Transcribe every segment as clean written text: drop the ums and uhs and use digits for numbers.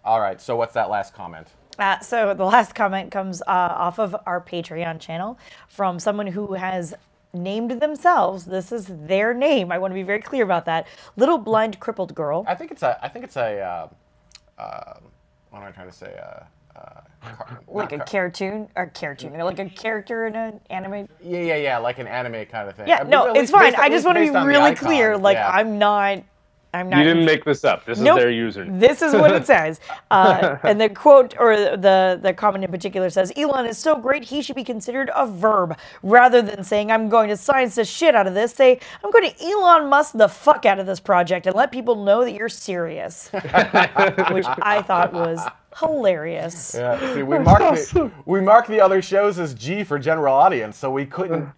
All right, so what's that last comment? So the last comment comes off of our Patreon channel from someone who has named themselves. This is their name. I want to be very clear about that. Little blind crippled girl. I think it's a. What am I trying to say? Like a cartoon, like a character in an anime. Yeah, like an anime kind of thing. Yeah, no, it's fine. I just want to be really clear. Like, yeah. I'm not. You didn't make this up. This is their username. This is what it says. And the quote, or the comment in particular says, Elon is so great, he should be considered a verb. Rather than saying, I'm going to science the shit out of this, say, I'm going to Elon Musk the fuck out of this project and let people know that you're serious. Which I thought was hilarious. Yeah, see, we mark the other shows as G for general audience, so we couldn't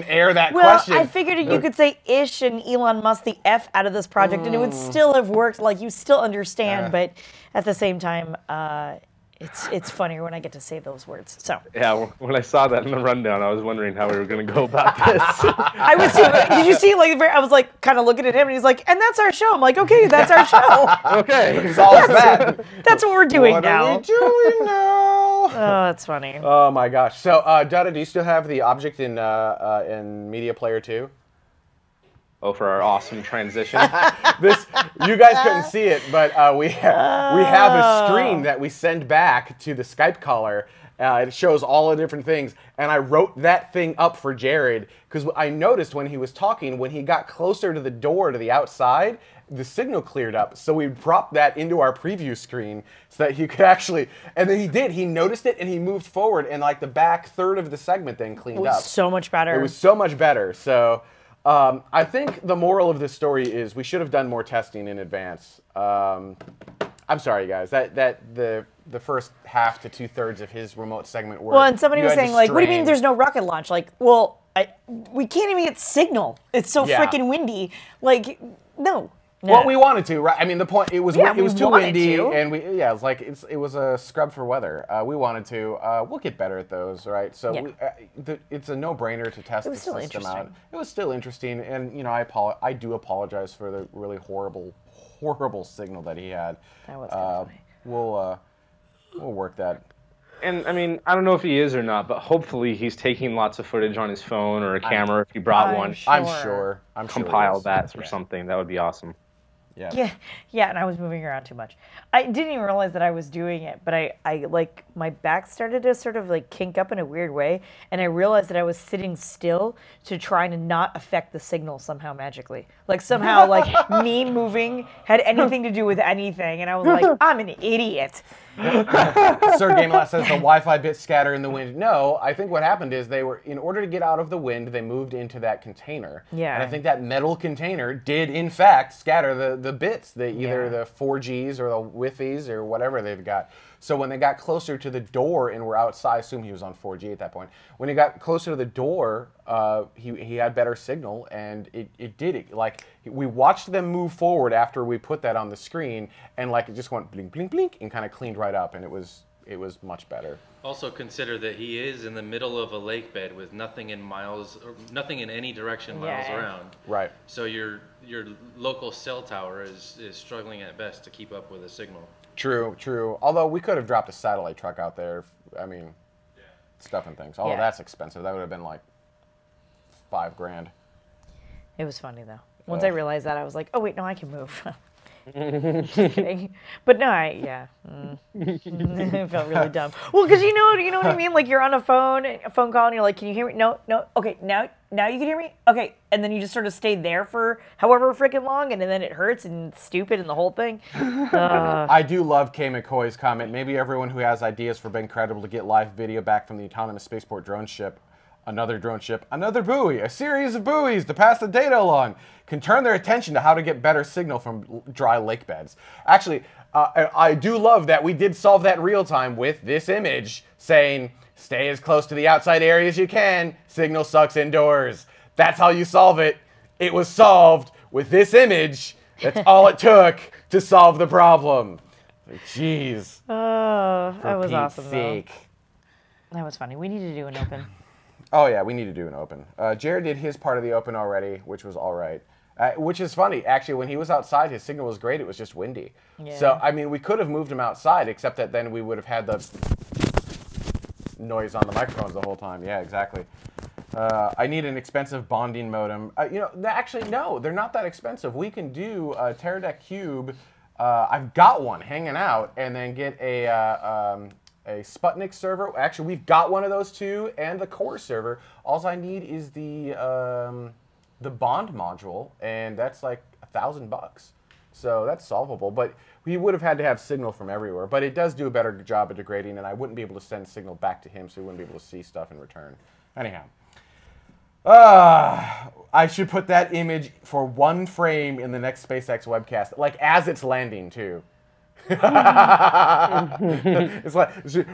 air that question. Well, I figured you could say ish and Elon Musk the F out of this project, and it would still have worked. Like, you still understand, but at the same time, it's funnier when I get to say those words. So yeah, when I saw that in the rundown, I was wondering how we were going to go about this. I was too. Did you see? Like, I was like kind of looking at him, and he's like, "And that's our show." I'm like, "Okay, that's our show." Okay, it's all that. That's what we're doing What now. are we doing now? Oh, that's funny. Oh my gosh. So, Dada, do you still have the object in Media Player 2? Oh, for our awesome transition. You guys couldn't see it, but we have a screen that we send back to the Skype caller. It shows all the different things, and I wrote that thing up for Jared because I noticed when he was talking, when he got closer to the door to the outside, the signal cleared up. So we propped that into our preview screen so that he could actually, and then he did. He noticed it and he moved forward, and like the back third of the segment then cleaned up. So much better. It was so much better. So. I think the moral of this story is we should have done more testing in advance. I'm sorry, guys. That the first half to 2/3 of his remote segment were. Well, and somebody was saying, like, what do you mean there's no rocket launch? Like, well, we can't even get signal. It's so freaking windy. Like, no. Well, we wanted to, right? I mean, the point it was too windy, and it was a scrub for weather. We wanted to. We'll get better at those, right? So it's a no-brainer to test the system out. It was still interesting, and you know, I do apologize for the really horrible signal that he had. That was kind of funny. We'll work that. And I mean, I don't know if he is or not, but hopefully he's taking lots of footage on his phone or a camera if he brought one. I'm sure. Compile that or something. That would be awesome. Yeah, and I was moving around too much. I didn't even realize that I was doing it, but I like, my back started to sort of like kink up in a weird way, and I realized that I was sitting still to try to not affect the signal somehow magically. Like somehow like me moving had anything to do with anything, and I was like, I'm an idiot. Sir GameLat says the Wi-Fi bits scatter in the wind. No, I think what happened is in order to get out of the wind, they moved into that container. Yeah. And I think that metal container did, in fact, scatter the bits, either the 4Gs or the Wi-Fi's or whatever they've got. So when they got closer to the door and were outside, I assume he was on 4G at that point. When he got closer to the door, he had better signal, and it did it. Like, we watched them move forward after we put that on the screen, and like it just went blink, blink, blink, and kind of cleaned right up, and it was much better. Also consider that he is in the middle of a lake bed with nothing in any direction miles around. Right. So your local cell tower is struggling at best to keep up with the signal. True. Although we could have dropped a satellite truck out there. I mean, stuff and things. Although that's expensive. That would have been like $5,000. It was funny though. Once I realized that, I was like, oh wait, no, I can move. Just kidding. But no, it felt really dumb. Well, because you know what I mean? Like, you're on a phone call, and you're like, can you hear me? No. Okay, now you can hear me? Okay. And then you just sort of stay there for however freaking long, and then it hurts and it's stupid and the whole thing. I do love Kay McCoy's comment. Maybe everyone who has ideas for being credible to get live video back from the autonomous spaceport drone ship, another drone ship, another buoy, a series of buoys to pass the data along, can turn their attention to how to get better signal from dry lake beds. Actually, I do love that we did solve that real time with this image saying, stay as close to the outside area as you can, signal sucks indoors. That's how you solve it. It was solved with this image. That's all it took to solve the problem. Jeez. That was awesome, though. That was funny. We need to do an open. Oh, yeah, we need to do an open. Jared did his part of the open already, which was all right. Which is funny. Actually, when he was outside, his signal was great. It was just windy. Yeah. So, I mean, we could have moved him outside, except that then we would have had the noise on the microphones the whole time. Yeah, exactly. I need an expensive bonding modem. You know, actually, no, they're not that expensive. We can do a Teradek Cube. I've got one hanging out, and then get a Sputnik server. Actually, we've got one of those too, and the core server. All I need is the bond module, and that's like $1,000. So that's solvable. But we would have had to have signal from everywhere. But it does do a better job of degrading, and I wouldn't be able to send signal back to him, so he wouldn't be able to see stuff in return. Anyhow. I should put that image for 1 frame in the next SpaceX webcast, like as it's landing too. It's like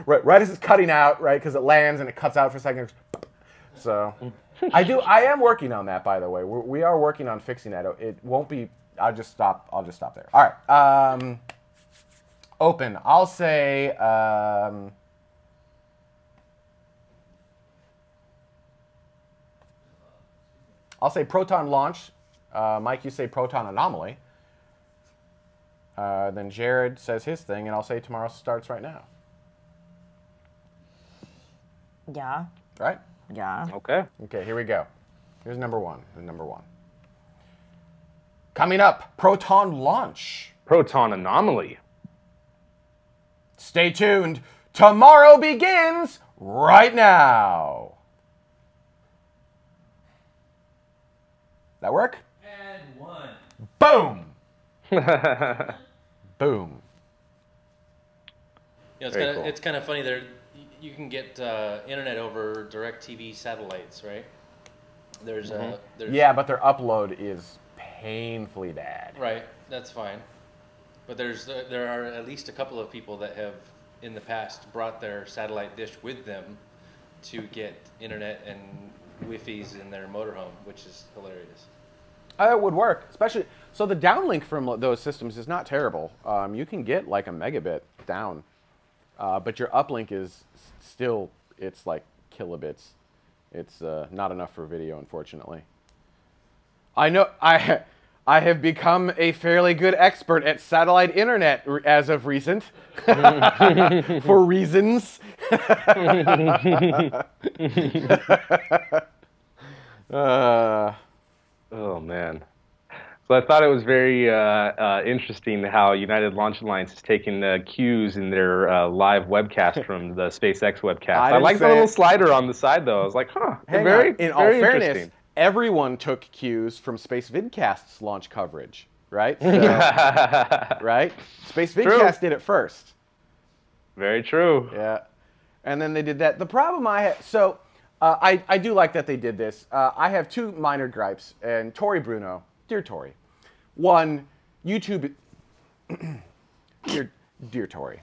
right as it's cutting out, right? Because it lands and it cuts out for a second. So, I am working on that, by the way. We are working on fixing that. It won't be. I'll just stop there. All right. Open. I'll say. I'll say proton launch. Mike, you say proton anomaly. Then Jared says his thing, and I'll say tomorrow starts right now. Yeah. Right? Yeah. Okay. Okay, here we go. Here's number one. Coming up, proton launch. Proton anomaly. Stay tuned. Tomorrow begins right now. That work? And 1. Boom. Boom. You know, Very cool. it's kind of funny. There, you can get internet over DirecTV satellites, right? There's Yeah, but their upload is painfully bad. Right, that's fine. But there are at least a couple of people that have in the past brought their satellite dish with them to get internet and Wi-Fi's in their motorhome, which is hilarious. It would work, especially so the downlink from those systems is not terrible. You can get like a megabit down, but your uplink is still, it's like kilobits. It's not enough for video, unfortunately. I know I have become a fairly good expert at satellite internet as of recent, for reasons. Oh, man. So I thought it was very interesting how United Launch Alliance is taking cues in their live webcast from the SpaceX webcast. I like the little slider on the side, though. I was like, huh, in all fairness, everyone took cues from Space Vidcast's launch coverage, right? So, right? Space Vidcast did it first. Very true. Yeah. And then they did that. The problem I had, so I do like that they did this. I have 2 minor gripes. And Tori Bruno, dear Tori. One, YouTube, dear Tori,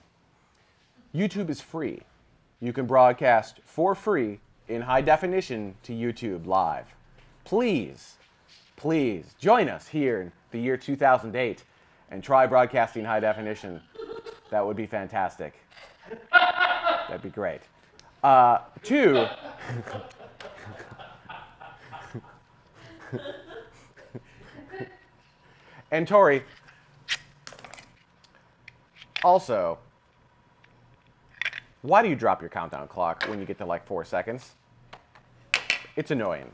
YouTube is free. You can broadcast for free in high definition to YouTube live. Please, please join us here in the year 2008 and try broadcasting high definition. That would be fantastic. That'd be great. 2, and Tori, also, why do you drop your countdown clock when you get to like 4 seconds? It's annoying.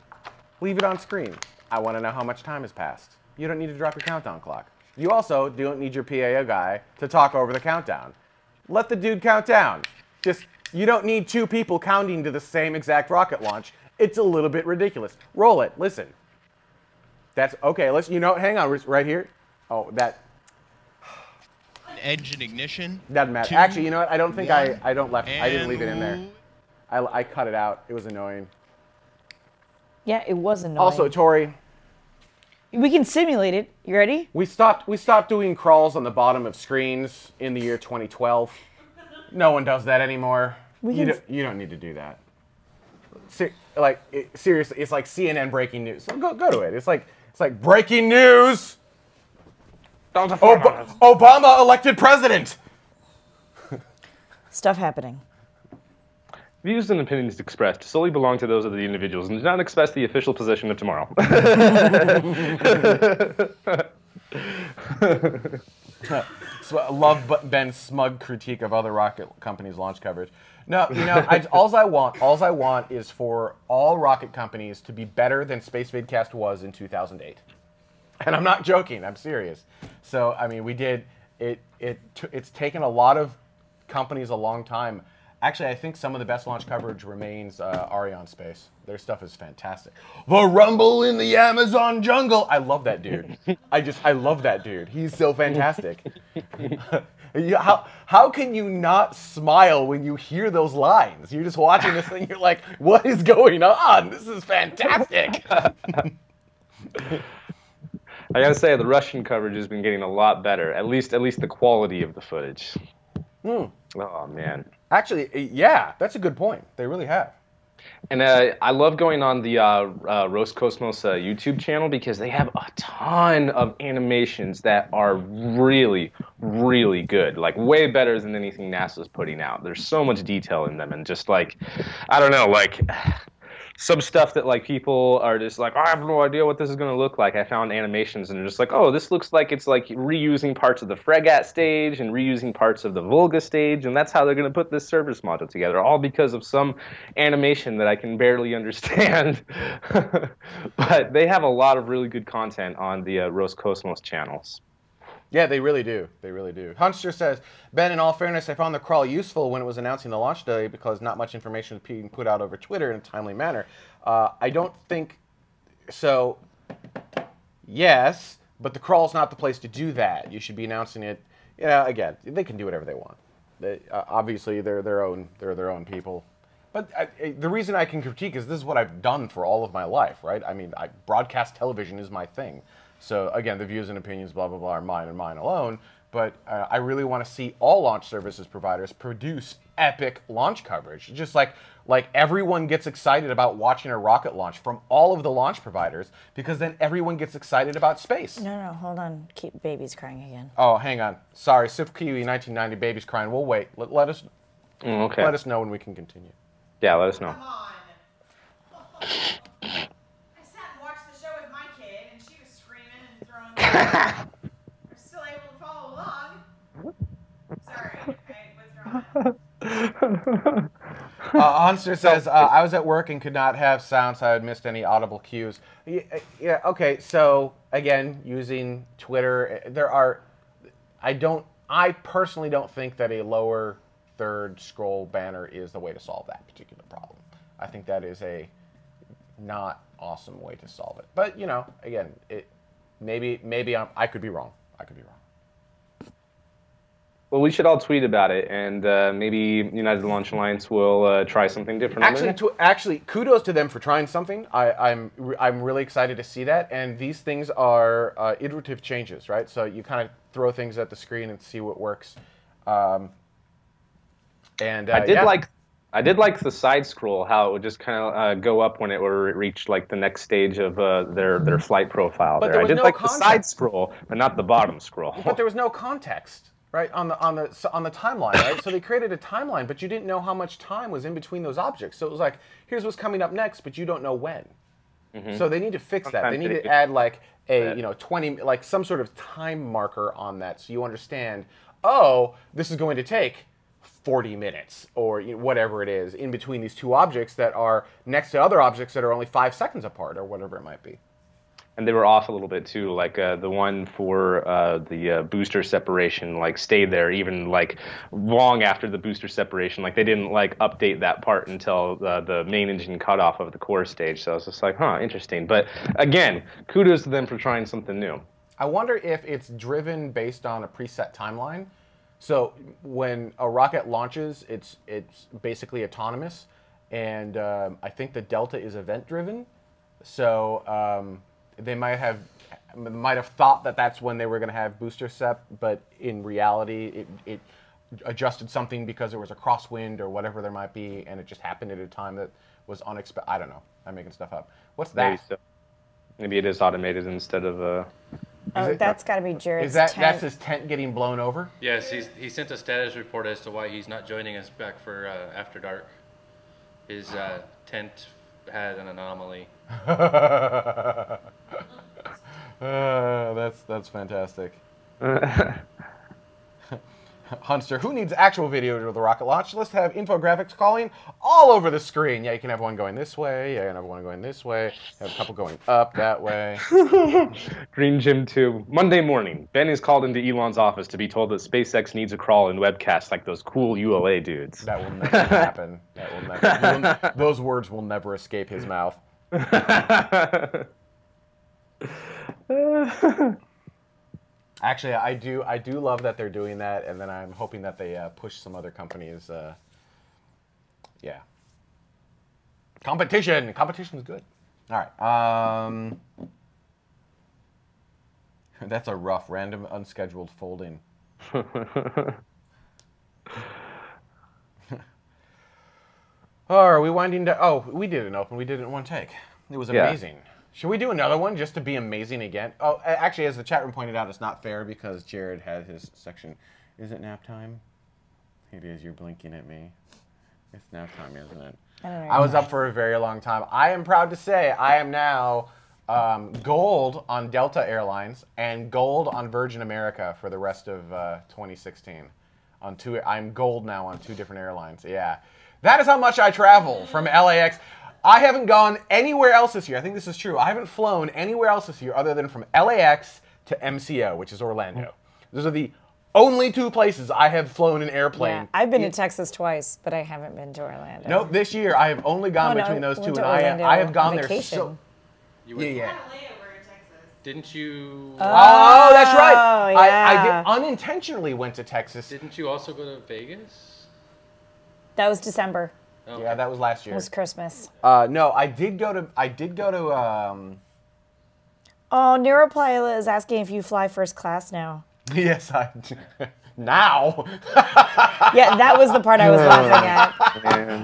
Leave it on screen. I want to know how much time has passed. You don't need to drop your countdown clock. You also don't need your PAO guy to talk over the countdown. Let the dude count down. You don't need 2 people counting to the same exact rocket launch. It's a little bit ridiculous. Roll it. Listen. That's okay. Hang on, right here. Oh, that. Engine ignition. Doesn't matter. 2, Actually, you know what? I don't think 1, I didn't leave it in there. I cut it out. It was annoying. Yeah, it was annoying. Also, Tori, we can simulate it. You ready? we stopped doing crawls on the bottom of screens in the year 2012. No one does that anymore. You don't need to do that. Seriously, it's like CNN breaking news. So go to it. It's like breaking news. Obama elected president. Stuff happening. Views and opinions expressed solely belong to those of the individuals and do not express the official position of tomorrow. So I love Ben's smug critique of other rocket companies' launch coverage. No, all I want is for all rocket companies to be better than Space Vidcast was in 2008. And I'm not joking. I'm serious. So, I mean, we did it. It's taken a lot of companies a long time. Actually, I think some of the best launch coverage remains Ariane Space. Their stuff is fantastic. The rumble in the Amazon jungle. I love that dude. I love that dude. He's so fantastic. How can you not smile when you hear those lines? You're just watching this thing. You're like, what is going on? This is fantastic. I gotta say, the Russian coverage has been getting a lot better. At least the quality of the footage. Oh man. Actually, yeah, that's a good point. They really have. And I love going on the Roscosmos YouTube channel because they have a ton of animations that are really, really good. Like, way better than anything NASA's putting out. There's so much detail in them, and just like, I don't know, like some stuff that like people are just like, I have no idea what this is going to look like. I found animations and they're just like, oh, this looks like it's like reusing parts of the Fregat stage and reusing parts of the Volga stage, and that's how they're going to put this service module together, all because of some animation that I can barely understand. But they have a lot of really good content on the Roscosmos channels. Yeah, they really do. They really do. Hunster says, Ben, in all fairness, I found the crawl useful when it was announcing the launch day because not much information was being put out over Twitter in a timely manner. I don't think so. Yes, but the crawl's not the place to do that. You should be announcing it. Again, they can do whatever they want. Obviously, they're their own people. But the reason I can critique is this is what I've done for all of my life, right? I mean, broadcast television is my thing. So again, the views and opinions, blah, blah, blah, are mine and mine alone. But I really want to see all launch services providers produce epic launch coverage. Just like everyone gets excited about watching a rocket launch from all of the launch providers, because then everyone gets excited about space. No, hold on. Keep baby's crying again. Oh, hang on. Sorry, Sif Kiwi 1990, baby's crying. We'll wait. Let us know when we can continue. Yeah, let us know. Come on. I sat and watched the show with my kid, and she was screaming and throwing things. I'm still able to follow along. Sorry, what's wrong? Hunster says, I was at work and could not have sound, so I had missed any audible cues. Yeah, okay, so, again, using Twitter, I personally don't think that a lower third scroll banner is the way to solve that particular problem. I think that is a not awesome way to solve it. But, again, maybe I could be wrong. I could be wrong. Well, we should all tweet about it, and maybe United Launch Alliance will try something different. Actually, kudos to them for trying something. I'm really excited to see that. And these things are iterative changes, right? So you kind of throw things at the screen and see what works. I did like the side scroll, how it would just kind of go up when it reached like the next stage of their flight profile. But there I did no like context. the side scroll, but not the bottom scroll. But there was no context, right, on the timeline, right? So they created a timeline, but you didn't know how much time was in between those objects. So it was like, here's what's coming up next, but you don't know when. Mm-hmm. So they need to fix that. They need to add like a 20, like some sort of time marker on that, so you understand. Oh, this is going to take 40 minutes or whatever it is in between these two objects that are next to other objects that are only 5 seconds apart or whatever it might be. And they were off a little bit too, like the one for the booster separation, like stayed there even like long after the booster separation. Like they didn't like update that part until the main engine cut off of the core stage. So I was just like, huh, interesting. But again, kudos to them for trying something new. I wonder if it's driven based on a preset timeline. So when a rocket launches, it's basically autonomous, and I think the Delta is event-driven. So they might have thought that that's when they were going to have booster sep, but in reality, it adjusted something because there was a crosswind or whatever there might be, and it just happened at a time that was unexpected. I don't know. I'm making stuff up. What's that? Maybe it is automated instead of. That's got to be Jared's tent. That's his tent getting blown over? Yes, he sent a status report as to why he's not joining us back for After Dark. His tent had an anomaly. That's fantastic. Hunster, who needs actual video to the rocket launch? Let's have infographics calling all over the screen. Yeah, you can have one going this way. Yeah, you can have one going this way. Have a couple going up that way. Green Jim 2. Monday morning, Ben is called into Elon's office to be told that SpaceX needs a crawl and webcast like those cool ULA dudes. That will never happen. That will never. Those words will never escape his mouth. Actually, I do love that they're doing that, and then I'm hoping that they push some other companies. Yeah. Competition is good. All right. That's a rough, random, unscheduled folding. Oh, are we winding down? Oh, we did an open. We did it in one take. It was amazing. Yeah. Should we do another one just to be amazing again? Oh, actually, as the chat room pointed out, it's not fair because Jared had his section. Is it nap time? It is. You're blinking at me. It's nap time, isn't it? I was up for a very long time. I am proud to say I am now gold on Delta Airlines and gold on Virgin America for the rest of 2016. I'm gold now on 2 different airlines. Yeah. That is how much I travel from LAX. I haven't gone anywhere else this year. I think this is true. I haven't flown anywhere else this year other than from LAX to MCO, which is Orlando. Those are the only 2 places I have flown an airplane. Yeah, I've been to Texas twice, but I haven't been to Orlando. Nope, this year I have only gone between those 2, and I have gone there so... You went, yeah. Didn't you... Oh, that's right. Yeah. I unintentionally went to Texas. Didn't you also go to Vegas? That was December. Okay. Yeah, that was last year. It was Christmas. No, I did go to. Oh, Neuropilot is asking if you fly first class now. Yes, I do. Now. Yeah, that was the part I was laughing at.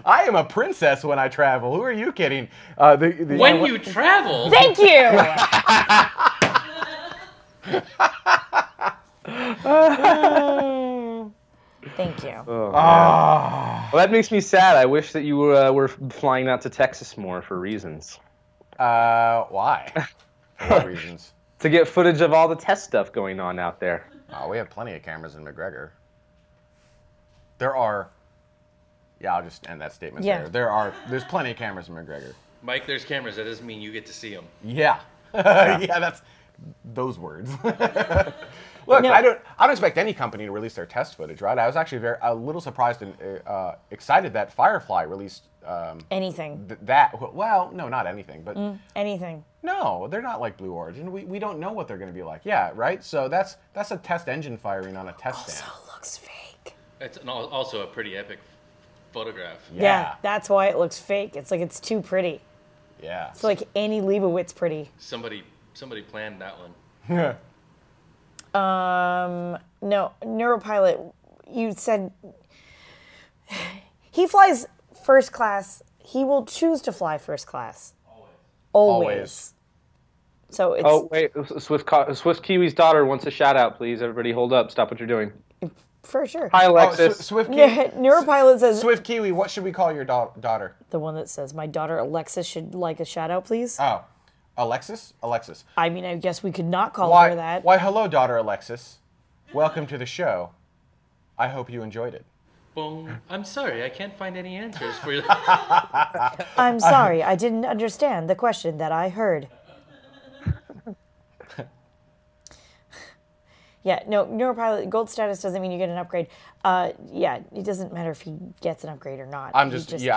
I am a princess when I travel. Who are you kidding? When you travel. Thank you. Thank you. Oh, well, that makes me sad. I wish that you were flying out to Texas more for reasons. Why? What reasons? To get footage of all the test stuff going on out there. Oh, we have plenty of cameras in McGregor. There are. Yeah, I'll just end that statement there. There's plenty of cameras in McGregor. Mike, there's cameras. That doesn't mean you get to see them. Yeah. Yeah, that's those words. Look, no. I don't expect any company to release their test footage, right? I was actually a little surprised and excited that Firefly released anything. Well, no, not anything, but anything. No, they're not like Blue Origin. We don't know what they're going to be like. Yeah, right. So that's a test engine firing on a test stand. Also looks fake. It's also a pretty epic photograph. Yeah, that's why it looks fake. It's like it's too pretty. Yeah. It's like Annie Leibovitz pretty. Somebody planned that one. No, Neuropilot, you said he flies first class. He will choose to fly first class. Always. So it's... Oh, wait. Swift Kiwi's daughter wants a shout out, please. Everybody hold up. Stop what you're doing. For sure. Hi, Alexis. Swift Kiwi. Neuropilot says... Swift Kiwi, what should we call your daughter? The one that says, my daughter Alexis should like a shout out, please. Oh. Alexis? I mean, I guess we could not call her that. Why, hello, daughter Alexis. Welcome to the show. I hope you enjoyed it. Boom. I'm sorry, I can't find any answers for you. I'm sorry, I didn't understand the question that I heard. Yeah, no, Neuropilot gold status doesn't mean you get an upgrade. Yeah, it doesn't matter if he gets an upgrade or not. I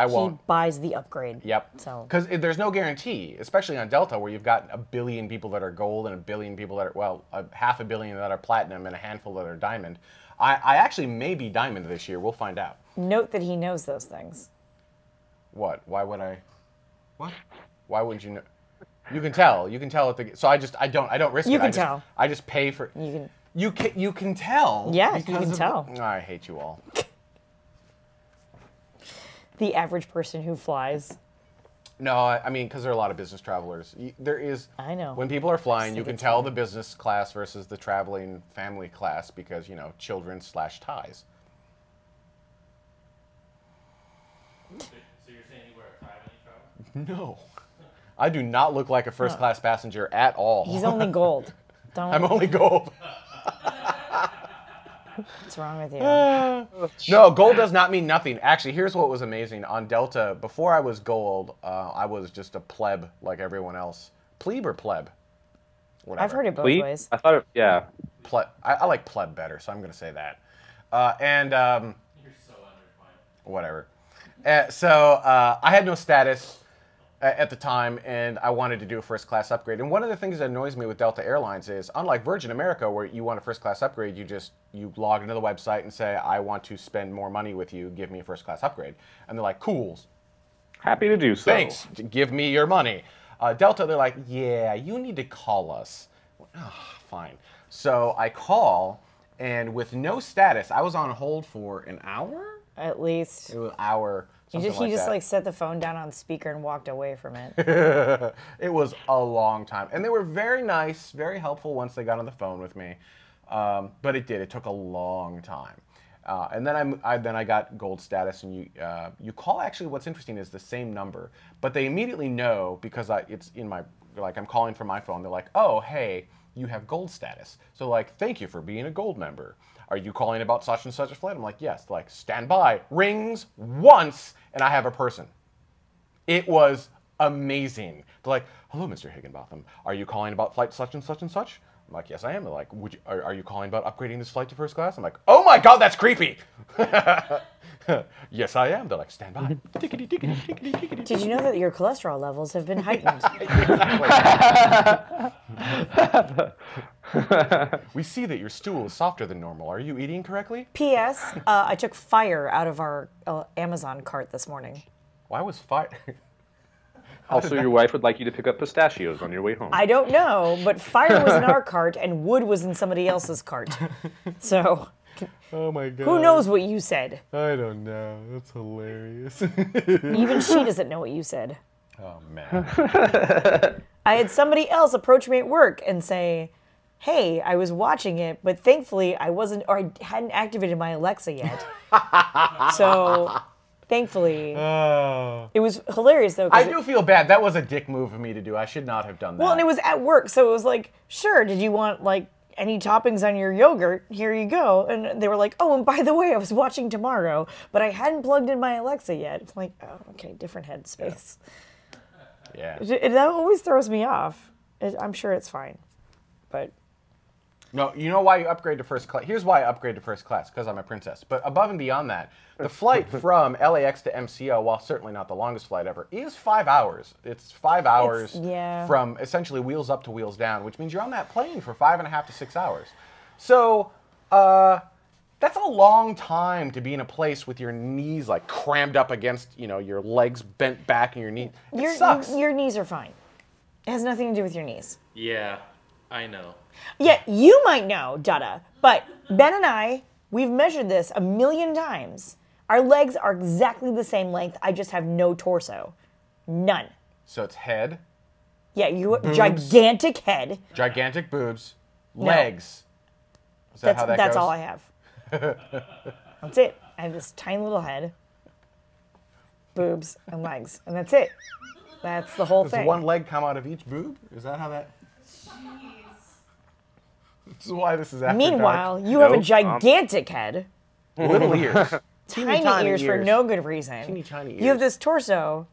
won't. He buys the upgrade. Yep. So because there's no guarantee, especially on Delta, where you've got 1 billion people that are gold and 1 billion people that are 500 million that are platinum and a handful that are diamond. I actually may be diamond this year. We'll find out. Note that he knows those things. What? Why would I? What? Why would you know? You can tell. You can tell at the. So I don't risk it. You can tell. I just pay for. You can tell. Yeah, you can tell. I hate you all. The average person who flies. No, I mean, because there are a lot of business travelers. There is. I know. When people are flying, you can tell the business class versus the traveling family class because, children/ties. So you're saying he No. I do not look like a first-class passenger at all. He's only gold. Don't. I'm only gold. What's wrong with you? No, gold does not mean nothing. Actually, here's what was amazing. On Delta, before I was gold, I was just a pleb like everyone else. Plebe or pleb? Whatever. I've heard it both Plebe? ways. I thought, yeah. I like pleb better, so I'm going to say that. You're so underdefined. Whatever. So I had no status at the time, and I wanted to do a first-class upgrade. And one of the things that annoys me with Delta Airlines is, unlike Virgin America, where you want a first-class upgrade, you log into the website and say, I want to spend more money with you, give me a first-class upgrade. And they're like, cool. Happy to do so. Thanks. Give me your money. Delta, they're like, yeah, you need to call us. Oh, fine. So I call, and with no status, I was on hold for an hour? At least. It was an hour. He just like set the phone down on speaker and walked away from it. It was a long time. And they were very nice, very helpful once they got on the phone with me. But it took a long time. And then I got gold status, and you call. Actually, what's interesting is the same number, but they immediately know because it's in my, like, I'm calling from my phone. They're like, oh, hey, you have gold status. So like, thank you for being a gold member. Are you calling about such and such a flight? I'm like, yes. Like, stand by. Rings once, and I have a person. It was amazing. They're like, hello, Mr. Higginbotham. Are you calling about flight such and such and such? I'm like, yes, I am. They're like, are you calling about upgrading this flight to first class? I'm like, oh my God, that's creepy. Yes, I am. They're like, stand by. Tickety, tickety, tickety, tickety. Did you know that your cholesterol levels have been heightened? We see that your stool is softer than normal. Are you eating correctly? P.S. I took fire out of our Amazon cart this morning. Why was fire? Also, your wife would like you to pick up pistachios on your way home. I don't know, but fire was in our cart and wood was in somebody else's cart. So, Oh my God. who knows what you said? I don't know. That's hilarious. Even she doesn't know what you said. Oh man. I had somebody else approach me at work and say, hey, I was watching it, but thankfully I hadn't activated my Alexa yet. So, thankfully, it was hilarious though. I do feel bad. That was a dick move of me to do. I should not have done that. Well, and it was at work, so it was like, sure, did you want like any toppings on your yogurt? Here you go. And they were like, oh, and by the way, I was watching TMRO, but I hadn't plugged in my Alexa yet. It's like, oh, okay, different headspace. Yeah. That always throws me off. I'm sure it's fine, but. No, you know why you upgrade to first class? Here's why I upgrade to first class, because I'm a princess. But above and beyond that, the flight from LAX to MCO, while certainly not the longest flight ever, is 5 hours. It's 5 hours from essentially wheels up to wheels down, which means you're on that plane for 5.5 to 6 hours. So that's a long time to be in a place with your knees like crammed up against, your legs bent back and your knees. It sucks. Your knees are fine. It has nothing to do with your knees. Yeah, I know. Yeah, you might know, Dada, but Ben and I, we've measured this 1,000,000 times. Our legs are exactly the same length. I just have no torso. None. So it's head. Yeah, gigantic head. Gigantic boobs. Legs. Is that how that That's goes? all I have. That's it. I have this tiny little head, boobs, and legs, and that's it. That's the whole Does thing. one leg come out of each boob? Is that how that... This is why this is after Meanwhile, dark. you have a gigantic head. Little ears. Tiny ears for no good reason. Teeny tiny ears. You have this torso.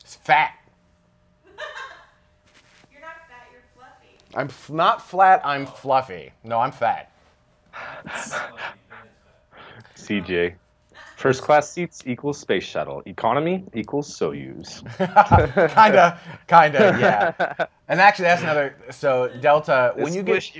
It's fat. You're not fat, you're fluffy. I'm not flat, I'm fluffy. No, I'm fat. CJ. First class seats equals space shuttle. Economy equals Soyuz. Kinda, yeah. And actually, that's another. So Delta, when you get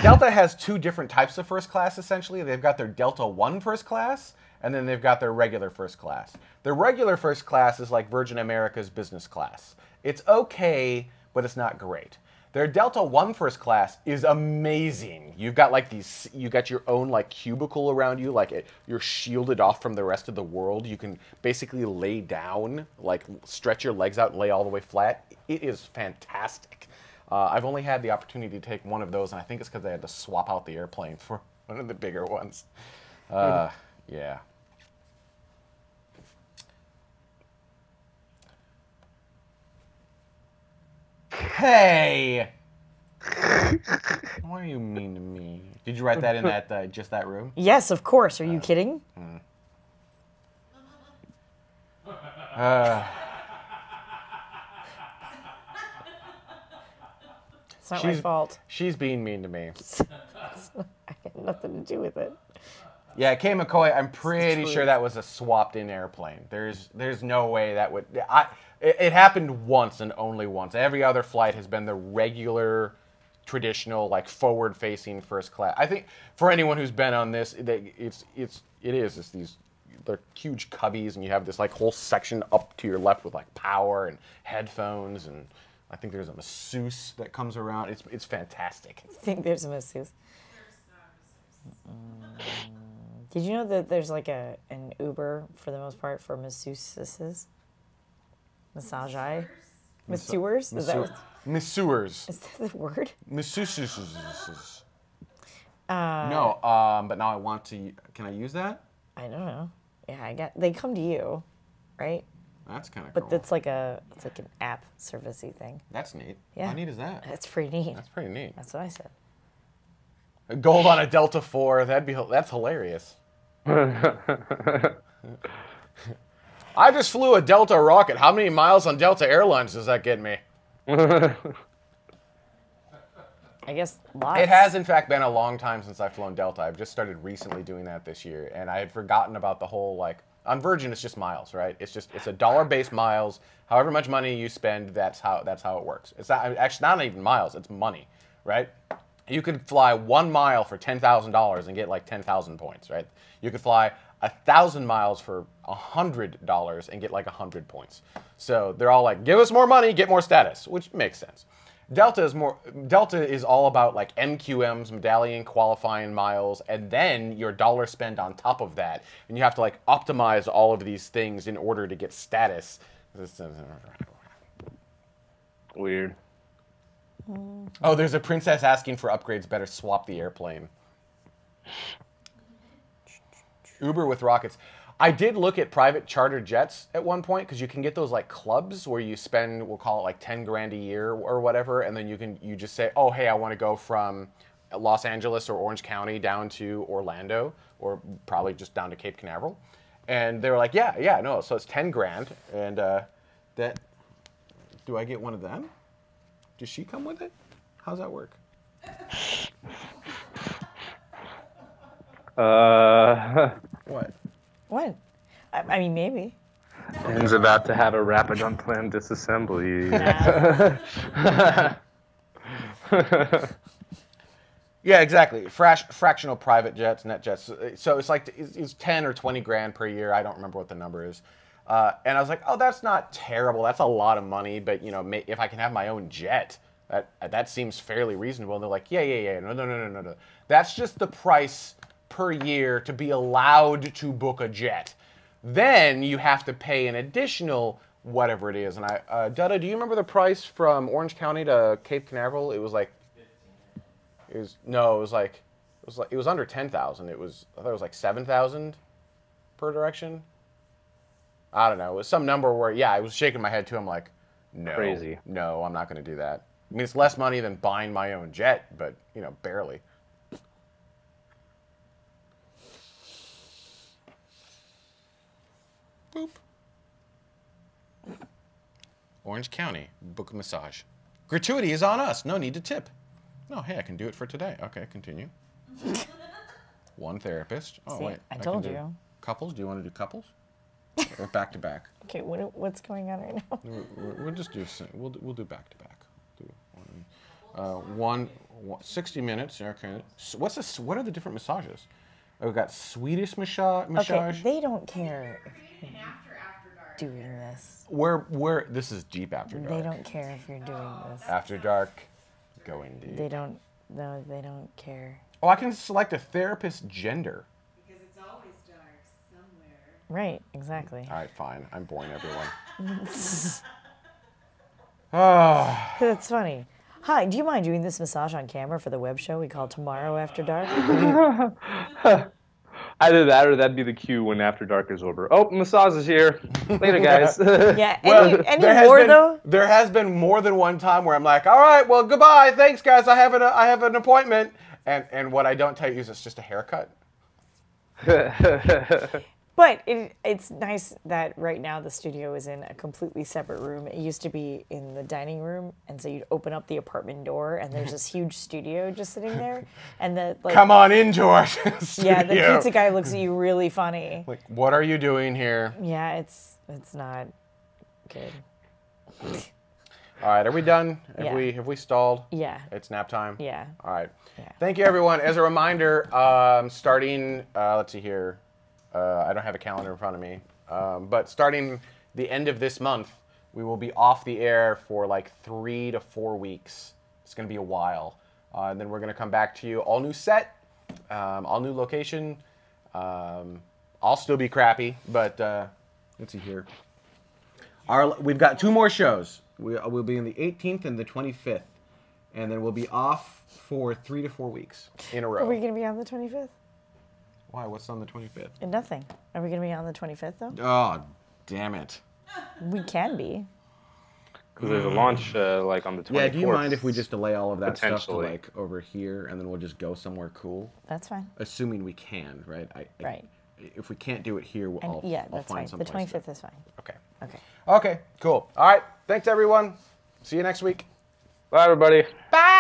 Delta has two different types of first class. Essentially, they've got their Delta 1 first class, and then they've got their regular first class. Their regular first class is like Virgin America's business class. It's okay, but it's not great. Their Delta 1 first class is amazing. You've got like you got your own like cubicle around you, you're shielded off from the rest of the world. You can basically lay down, like stretch your legs out and lay all the way flat. It is fantastic. I've only had the opportunity to take one of those, and I think it's because they had to swap out the airplane for one of the bigger ones. Yeah. Hey! Why are you mean to me? Did you write that in that just that room? Yes, of course. Are you kidding? It's not my fault. She's being mean to me. I had nothing to do with it. Yeah, Kay McCoy, I'm pretty sure that was a swapped-in airplane. There's no way that would... It happened once and only once. Every other flight has been the regular, traditional, like, forward-facing first class. I think for anyone who's been on this, it's these... They're huge cubbies, and you have this, like, whole section up to your left with, like, power and headphones, and I think there's a masseuse that comes around. It's fantastic. I think there's a masseuse. Did you know that there's like an Uber for the most part for masseuses? Massage? Masseurs? Is that Masseurs. Is that the word? Masseuses. No, but now I want to... Can I use that? I don't know. Yeah, they come to you, right? That's kind of cool. But it's like an app servicey thing. That's neat. Yeah. How neat is that? That's pretty neat. That's pretty neat. That's what I said. Gold on a Delta 4. That's hilarious. I just flew a Delta rocket. How many miles on Delta Airlines does that get me? I guess lots. It has, in fact, been a long time since I've flown Delta. I've just started recently doing that this year, and I had forgotten about the whole, like, on Virgin, it's just miles, right? It's a dollar-based miles. However much money you spend, that's how it works. It's not even miles. It's money, right? You could fly 1 mile for $10,000 and get like 10,000 points, right? You could fly 1,000 miles for $100 and get like 100 points. So they're all like, give us more money, get more status, which makes sense. Delta is all about like MQMs, medallion qualifying miles, and then your dollar spend on top of that. And you have to like optimize all of these things in order to get status. Weird. Oh, there's a princess asking for upgrades. Better swap the airplane. Uber with rockets. I did look at private charter jets at one point because you can get those like clubs where you spend, we'll call it like 10 grand a year or whatever, and then you just say, oh hey, I want to go from Los Angeles or Orange County down to Orlando or probably just down to Cape Canaveral, and they were like, yeah, no, so it's 10 grand, and that. Do I get one of them? Does she come with it? How's that work? What? What? I mean, maybe. Ben's about to have a rapid unplanned disassembly. Yeah, exactly. Fractional private jets, net jets. So it's like it's 10 or 20 grand per year. I don't remember what the number is. And I was like, oh, that's not terrible. That's a lot of money. But you know, if I can have my own jet, that seems fairly reasonable. And they're like, yeah. No. That's just the price per year to be allowed to book a jet. Then you have to pay an additional whatever it is. And Dutta, do you remember the price from Orange County to Cape Canaveral? It was like, it was under 10,000. I thought it was like 7,000 per direction. I don't know. It was some number where, yeah, I was shaking my head too. I'm like, no, Crazy. No, I'm not going to do that. I mean, it's less money than buying my own jet, but you know, barely. Boop. Orange County, book a massage. Gratuity is on us. No need to tip. No, hey, I can do it for today. Okay, continue. One therapist. Oh, See, wait. I told you. Couples? Do you want to do couples? Or back to back? Okay, what's going on right now? We'll just do. We'll do back to back. Do 60 minutes. Okay. So what are the different massages? We've got Swedish massage. Okay, they don't care if Created an after dark. you're doing this. Where this is deep after dark. They don't care if you're doing this. After dark, going deep. They don't. No, they don't care. Oh, I can select a therapist gender. Because it's always dark somewhere. Right, exactly. All right, fine. I'm boring everyone. Oh. That's funny. Hi, do you mind doing this massage on camera for the web show we call Tomorrow After Dark? Either that or that'd be the cue when After Dark is over. Oh, massage is here. Later, guys. Yeah. Well, Any more though? There has been more than one time where I'm like, all right, well, goodbye, thanks, guys. I have an appointment, and what I don't tell you is it's just a haircut. But it's nice that right now the studio is in a completely separate room. It used to be in the dining room, and so you'd open up the apartment door, and there's this huge studio just sitting there. And the Come on in, George. yeah, the pizza guy looks at you really funny. Like, what are you doing here? Yeah, it's not good. All right, are we done? Yeah. Have we stalled? Yeah. It's nap time? Yeah. All right. Yeah. Thank you, everyone. As a reminder, starting, let's see here. I don't have a calendar in front of me. But starting the end of this month, we will be off the air for like 3 to 4 weeks. It's going to be a while. And then we're going to come back to you. All new set, all new location. I'll still be crappy, but let's see here. We've got 2 more shows. We'll be on the 18th and the 25th. And then we'll be off for 3 to 4 weeks in a row. Are we going to be on the 25th? Why? What's on the 25th? Nothing. Are we going to be on the 25th, though? Oh, damn it. We can be. Because there's a launch like on the 24th. Yeah, do you mind if we just delay all of that stuff to Potentially. like over here and then we'll just go somewhere cool? That's fine. Assuming we can, right? Right. If we can't do it here, I'll Yeah, I'll that's find fine. The someplace. 25th is fine. Okay. Okay. Okay, cool. All right. Thanks, everyone. See you next week. Bye, everybody. Bye.